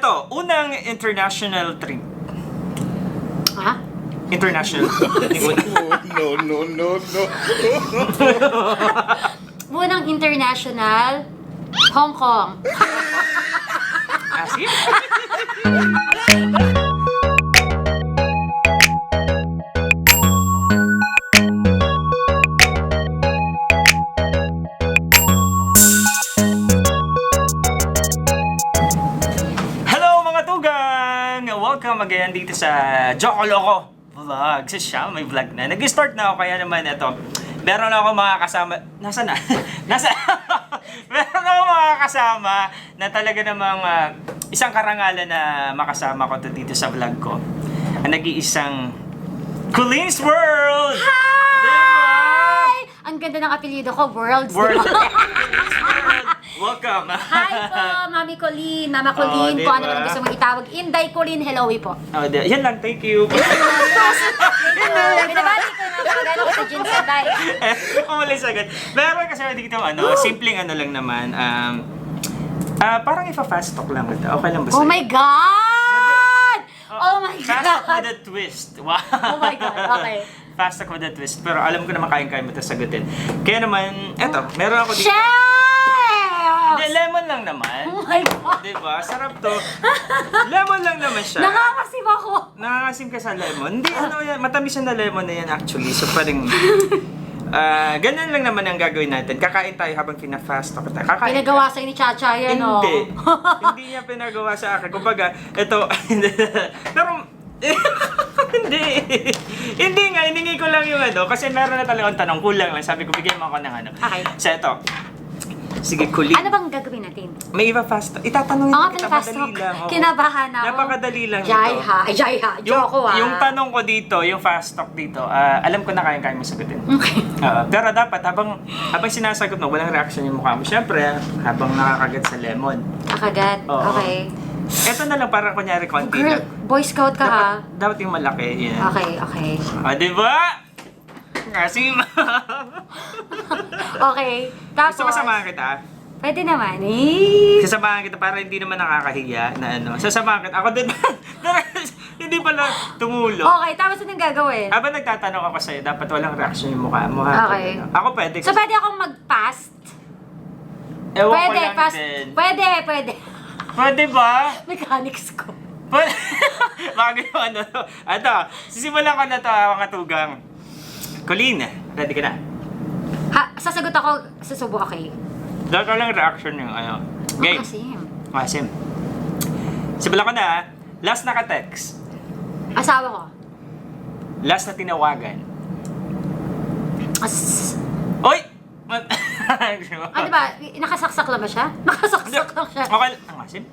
Eto, unang international trip. Ha? International trip. No. Unang international, Hong Kong. Asim? Hello mga tugang! Welcome again dito sa Joko Loco Vlog. Sa siya, may vlog na. Nag-start na ako kaya naman ito. Meron ako mga kasama. Nasaan na? Meron ako mga kasama na talaga namang isang karangalan na makasama ko dito sa vlog ko. Ang nag-iisang Colleen's World! Hi! Ang ganda ng apelyido ko, Worlds. World! Diba? Welcome! Hi po, Mami Colleen, Mama Colleen, Oh, kung ano diba? man gusto mong itawag. Inday Colleen, helloy po. Oh, yan lang, thank you. Binabati ko yung mga kagano ko sa Jin Saday. Umalis agad. Meron kasi dito, simpleng lang naman. Parang ipa-fast talk lang ito. Okay lang ba Oh sa'yo? my God! Oh my Fast talk God! with a twist. Wow. Oh my God, okay. Fast talk with a twist. Pero alam ko naman kaya mo ito sagutin. Kaya naman, eto, meron ako dito. Chef! Hindi, lemon lang naman. Oh my God! Diba? Sarap to. Lemon lang naman siya. Nakakasim ako. Nakakasim ka sa lemon. Hindi, yan. Matamis yan na lemon na yan actually. So, parang... ganyan lang naman ang gagawin natin. Kakain tayo habang pina-fast talk tayo. Kakain Pinagawa sa'yo ni Chacha yan, oh. Hindi. Hindi niya pinagawa sa akin. Kumbaga, ito, pero, hindi. Hindi nga, hiningi ko lang yung kasi meron na talagang tanong, kulang lang. Sabi ko, bigyan mo ako ng Okay. So, ito. Sige, Colleen. Ano bang gagawin natin? May iba fast talk. Itatanungin Oo, kita, fast madali talk. lang. Oo. Kinabahan ako. Napakadali lang Jai ito. ha. Ay, Jai ha. Joko ha. Yung tanong ko dito, yung fast talk dito, alam ko na kaya mo sagutin. Okay. Pero dapat habang sinasagot mo, walang reaction yung mukha mo. Siyempre, habang nakakagat sa lemon. Kakagat. Oo. Okay. Eto na lang, parang kunyari konti Girl, lang. Boy Scout ka ha. Dapat yung malaki. Yan. Okay. Diba? Kasi Okay. Tapos, gusto ko samahan kita. pwede naman eh. Sasamahan kita para hindi naman nakakahiya na Sasamahan kita. Ako din. Hindi pala tumulo. Okay, tapos anong gagawin? Habang nagtatanong ako sa'yo, dapat walang reaction yung mukha mo. Ha? Okay. Ako pwede. So, pwede akong mag-fast? Ewan ko Pwede, lang fast. din. Pwede. Pwede ba? Mechanics ko. Pwede. Bago yung Ito, sisimulan ko na ito, mga tugang. Colleen, ready ka na? Ha, sasagot ako, susubo, okay. Dapat ko lang reaction yung Game. Makasim. Masim. Simulan ko na ha. Last naka-text. Asawa ko. Last na tinawagan. Oy! Ano ba? Nakasaksak lang ba siya? Nakasaksak lang siya. Okay. Ang masim?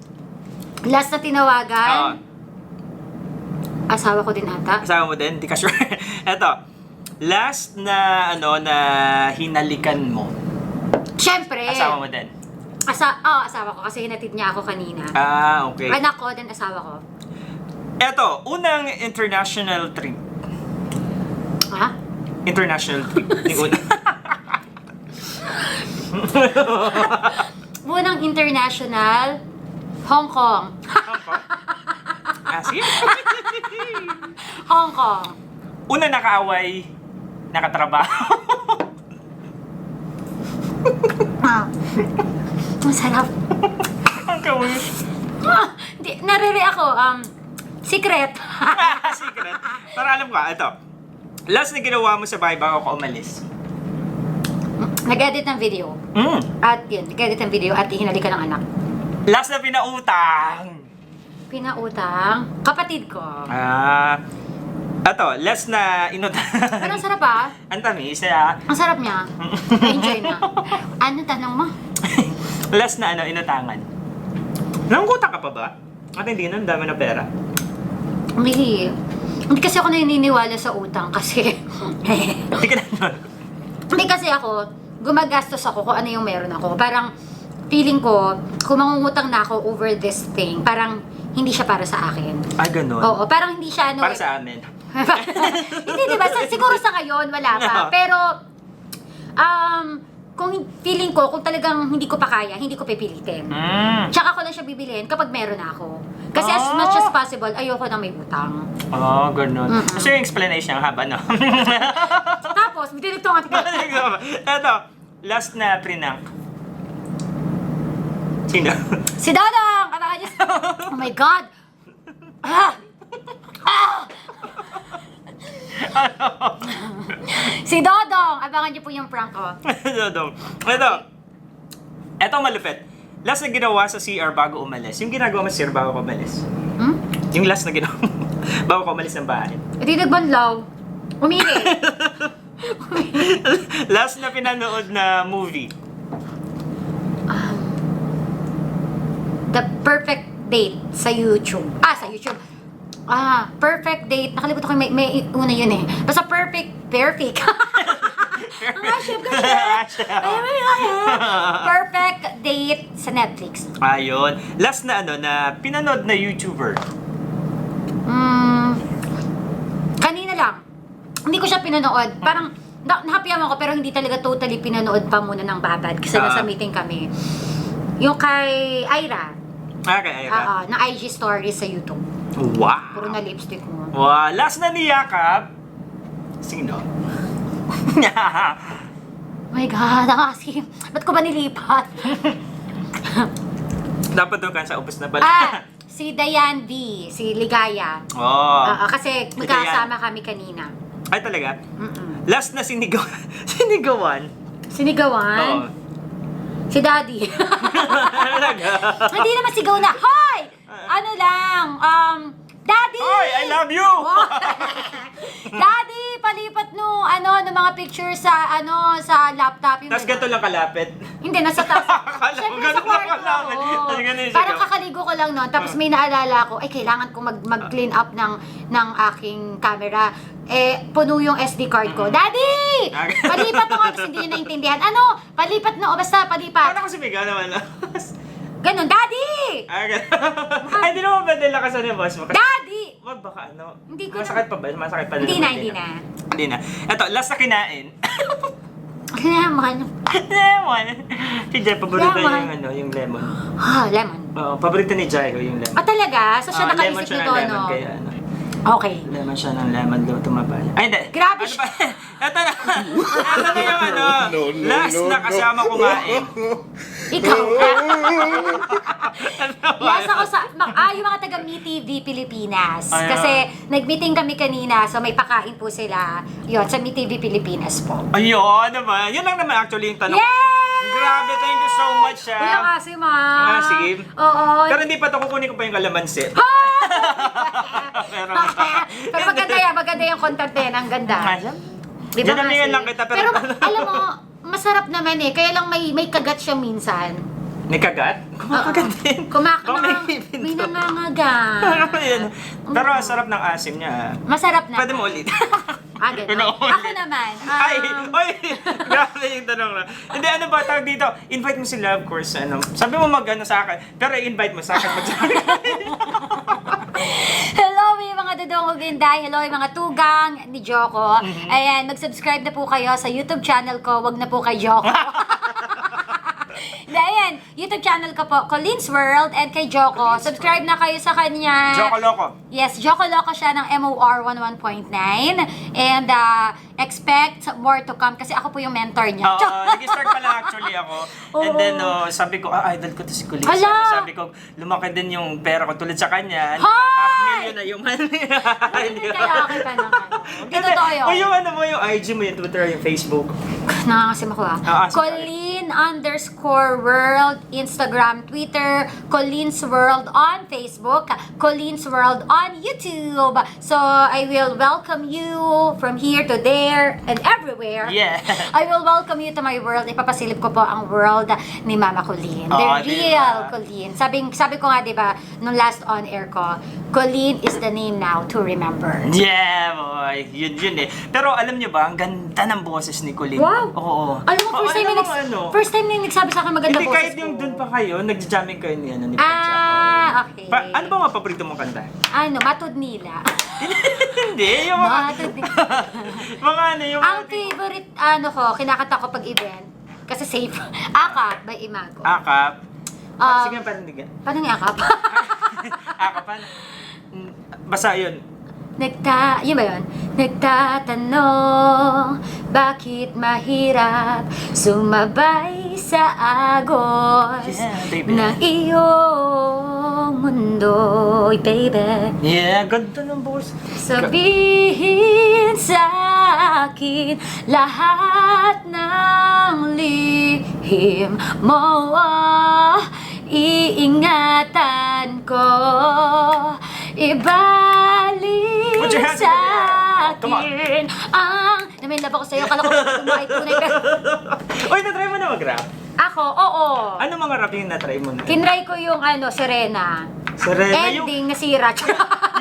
Last na tinawagan. Oo. Asawa ko din ata. Kasama mo din? Hindi ka sure. Eto. Last na na hinalikan mo. Siyempre. Asawa mo din. Asawa ko kasi hinatid niya ako kanina. Okay. Anak ko, then asawa ko. Eto, unang international trip. Ha? International trip. Yung una. Unang international, Hong Kong. Hong Kong? Sige. Hong Kong. Una nakaaway, nakatrabaho. Masarap. Ang kawin. Hindi, nariri ako. Secret. Secret. Para alam ka, ito. Last na ginawa mo sa bahay bago ka umalis. Nag-edit ng video. At yun, nag-edit ng video at hinalikan ng anak. Last na pinautang. Pinautang. Kapatid ko. Ito, last na inutang. Pero ang sarap ah. Ang tamis, ah. Ang sarap niya. Enjoy na. Ano tanong mo? Last na inutangan. Nangungutang ka pa ba? At hindi na, ang dami na pera. Hindi kasi ako naniniwala sa utang kasi Hindi ka na hindi kasi ako gumagastos ako kung ano yung meron ako. Parang feeling ko kung mangungutang na ako over this thing, parang hindi siya para sa akin. ganun. Oo, parang hindi siya Para sa amin. Hindi, diba? Siguro sa ngayon, wala pa. No. Pero, kung feeling ko, kung talagang hindi ko pa kaya, hindi ko pipilitin. Tsaka ko lang siya bibiliin kapag meron na ako. Kasi as much as possible, ayoko na may utang. Oh, ganun. Kasi yung explanation ang haba, no? Tapos, may tinugtungan pa. Eto, last na prank. Sino? Si Dodong! Abangan niyo. Oh my God! Ah! Ah! Si Dodong! Abangan niyo po yung prank ko. Ito malupit. Last na ginawa sa CR bago umalis. Yung ginagawa mo sa CR bago ka umalis. Hmm? Yung last na ginawa bago ka umalis ng bahay. Hindi nagbanlaw. Umiri. Last na pinanood na movie. The Perfect Date sa YouTube. Sa YouTube. Perfect Date. Nakalimutan ko may una yun eh. Basta perfect. Chef. Perfect Date sa Netflix. Ayun. Last na na pinanood na YouTuber. Kanina lang. Hindi ko siya pinanood. Parang nahappy ako pero hindi talaga totally pinanood pa muna ng babad kasi nasa meeting kami. Yung kay Ira. Kay Ira. Na IG stories sa YouTube. Wow. Puro na lipstick mo. Wow. Last na niyakap. Sino? My God, ang asim. Ba't ko ba nilipat? Dapat doon ka sa ubos na pala. Si Dayan V. Si Ligaya. Kasi magkasama kami kanina. Ay talaga? Last na sinigawan. Sinigawan? Oo. Si Daddy. Hindi naman sigaw na, hoy! Ano lang, Daddy! Hoy, I love you! Daddy, palipat no mga picture sa sa laptop yung Tapos ganito lang kalapit. Hindi, nasa taas. Akala ko Siyempre ganun sa kwarto. lang kalapit. Oo. Tapos ganun yung Parang sigaw. kakaligo ko lang noon. Tapos may naalala ko, ay kailangan ko mag-clean up ng aking camera. Puno yung SD card ko. Daddy! Palipat mo nga. Tapos hindi niya naintindihan. Ano? Palipat no. Basta palipat. Paano kasi bigaw naman? Ganon, Daddy! Ay, hindi naman pwede lakasan yung boss mo. Daddy! Wag baka Hindi ko masakit pa ba? Masakit pa Hindi naman, na. Hindi na. Ito, last na kinain. Lemon. Lemon. Si Jai, paborito Lemon. yung lemon. Lemon. Oo, paborito ni Jai yung lemon. Talaga? So siya Lemon nakaisip siya nito, ng lemon, no? kaya Okay. lemon siya ng lemon daw tumabay. Ay, hindi. Grabe Ano pa? Ito na. Ito na yung last na kasama kumain. Ikaw. Yes, ako yung mga taga MeTV Pilipinas. Ayan. Kasi nag-meeting kami kanina, so may pakain po sila. Yun, sa MeTV Pilipinas po. Ayun naman. Yun lang naman actually yung tanong. Yay! Grabe, thank you so much, Uy, ang asim, Sige. Oo. Pero hindi pa to, kukunin ko pa yung kalamansi. Pero Pero maganda yung content din. Ang ganda. Di ba Dinamihan kasi? lang kita, pero alam mo, masarap naman eh. Kaya lang may kagat siya minsan. May kagat? Kumakagat din. May nangangaga. Ayun. Pero ang sarap ng asim niya. Masarap na. Pwede mo ulit. Ganun. Ako naman. Oy! Grabe yung tanong na. Hindi, ano ba, tawag dito? Invite mo sila, of course, Sabi mo sa akin, pero i-invite mo sa akin. Hello, may mga dudong uginday. Hello, yung mga tugang ni Joko. Ayan, mag-subscribe na po kayo sa YouTube channel ko. Wag na po kay Joko. Ayan, YouTube channel ko po, Colin's World, and kay Joko. Subscribe na kayo sa kanya. Joko Loco. Yes, Joko Loco siya ng MOR 11.9. And expect more to come kasi ako po yung mentor niya. Nag-start pa lang actually ako. And then, sabi ko, idol ko to si Colin. Hala! Sabi ko, lumaki din yung pera ko tulad sa kanya. Hi! $500,000 na yung Hindi kaya kita naman. Hindi totoo yun. O yung yung IG mo, yung Twitter, yung Facebook. Nakakasim ako Sorry. Colleen_World, Instagram, Twitter, Colleen's World on Facebook, Colleen's World on YouTube. So, I will welcome you from here to there and everywhere. Yeah. I will welcome you to my world. Ipapasilip ko po ang world ni Mama Colleen. The real Colleen. Sabi ko nga, di ba, nung last on air ko, Colleen is the name now to remember. Yeah, boy. Yun eh. Pero alam niyo ba, ang ganda ng boses ni Colleen. Wow! Oo. Alam mo, first time na nagsabi sa akin maganda Hindi, boses kahit ko. yung dun pa kayo, nag-jamming kayo ni Prensa. Okay. Ano ba mga paborito mong kanta? Matud nila. Hindi, yung mga... Matud nila. mga yung... Ang favorite, kinakanta ko pag event, kasi safe. Akap by Imago. Akap. Sige, panindigan. Paano niyakap? Akapan. Basta yun. Yun ba yun? Nagtatanong, bakit mahirap sumabay sa agos Yeah, baby. ng iyong mundo, baby. Yeah, ganda ng boss. Sabihin sa akin lahat ng lihim mo, iingatan ko, ibalik Put your hands sa together. Come on. akin ang namilab ako sa'yo, kala ko tumahay tunay pero Uy, na-try mo na mag-rap? ako, oo. Ano mga rap yung na-try mo na? Kinry ko yung Serena. Serena, yung, Ending, nasira.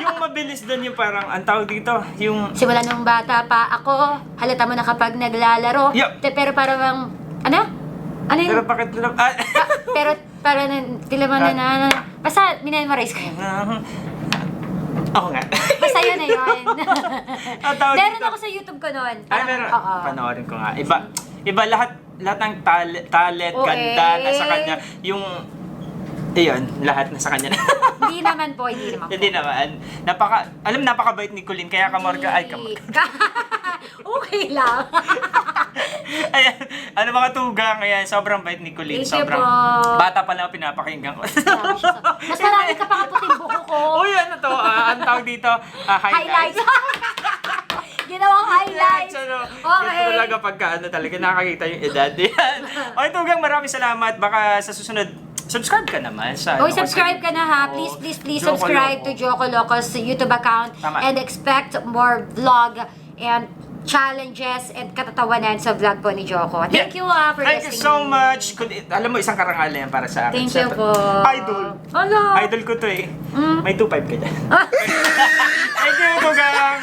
yung mabilis doon yung parang, ang tawag dito, yung... Simula nung bata pa ako, halata mo na kapag naglalaro. Yup. Pero parang, ano? Ano Pero yun? bakit lang... Pero parang, tila mo na. Basta, minamarize ko yun. Ako nga. Basta yun na yun. Ang tawag Meron dito. ako sa YouTube ko noon. Ay, meron. Oo. Panoorin ko nga. Iba lahat ng talent, Oo, ganda, eh. nasa kanya. Yung... Iyon, lahat nasa kanya. Hindi naman po, hindi naman po. Hindi naman. Napakabait ni Colleen, kaya kamorga, ay kamorga. Okay lang. Ayan, ano mga tugang, ayan, sobrang bait ni Colleen. Thank you Sobrang po. bata pa lang pinapakinggan ko. Mas marami ka pa kaputing buko ko. Uy, ano to? Ang tawag dito, Highlights. Ginawang highlights. Ano, Okay. Ganito talaga pagka ano talaga nakakita yung edad. Yan. Okay, tugang, maraming salamat. Baka sa susunod, subscribe ka naman sa... Uy, subscribe ka na ha. Please, Oo. please, please Joko subscribe Loco. to Joko Loco's YouTube account Tama. and expect more vlog and challenges and katatawanan sa vlog po ni Joko. Thank you for Thank you listening. so much. Alam mo, isang karangal yan para sa akin. Thank you Siyempre, po. Idol. Hello. Idol ko to eh. Mm. May 2.5 ka dyan. Thank you, tugang!